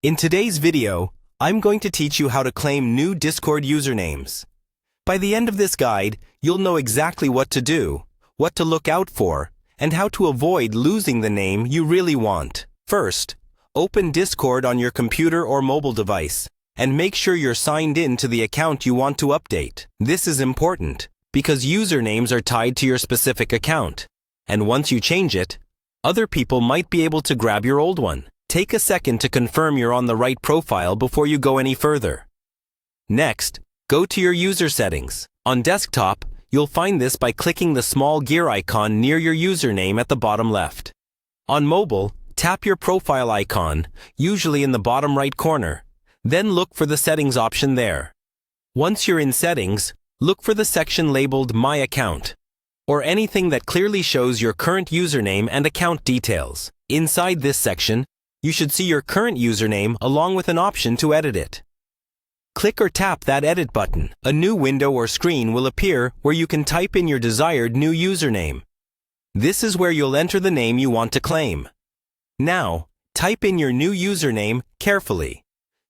In today's video, I'm going to teach you how to claim new Discord usernames. By the end of this guide, you'll know exactly what to do, what to look out for, and how to avoid losing the name you really want. First, open Discord on your computer or mobile device, and make sure you're signed in to the account you want to update. This is important, because usernames are tied to your specific account, and once you change it, other people might be able to grab your old one. Take a second to confirm you're on the right profile before you go any further. Next, go to your user settings. On desktop, you'll find this by clicking the small gear icon near your username at the bottom left. On mobile, tap your profile icon, usually in the bottom right corner, then look for the settings option there. Once you're in settings, look for the section labeled My Account, or anything that clearly shows your current username and account details. Inside this section, you should see your current username along with an option to edit it. Click or tap that edit button. A new window or screen will appear where you can type in your desired new username. This is where you'll enter the name you want to claim. Now, type in your new username carefully.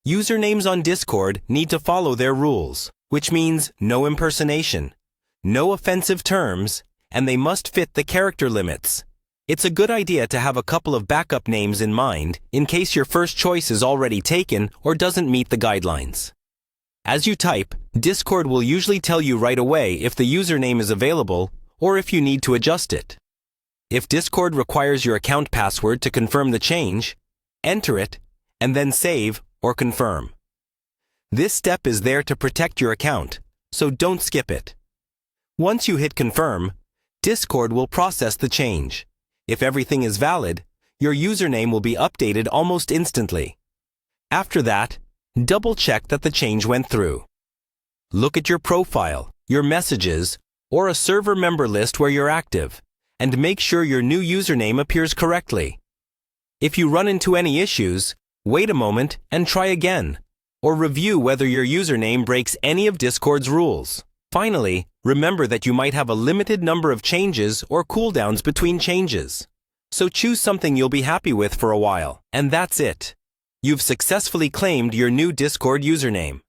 Usernames on Discord need to follow their rules, which means no impersonation, no offensive terms, and they must fit the character limits. It's a good idea to have a couple of backup names in mind in case your first choice is already taken or doesn't meet the guidelines. As you type, Discord will usually tell you right away if the username is available or if you need to adjust it. If Discord requires your account password to confirm the change, enter it and then save or confirm. This step is there to protect your account, so don't skip it. Once you hit confirm, Discord will process the change. If everything is valid, your username will be updated almost instantly. After that, double-check that the change went through. Look at your profile, your messages, or a server member list where you're active, and make sure your new username appears correctly. If you run into any issues, wait a moment and try again, or review whether your username breaks any of Discord's rules. Finally, remember that you might have a limited number of changes or cooldowns between changes. So choose something you'll be happy with for a while. And that's it. You've successfully claimed your new Discord username.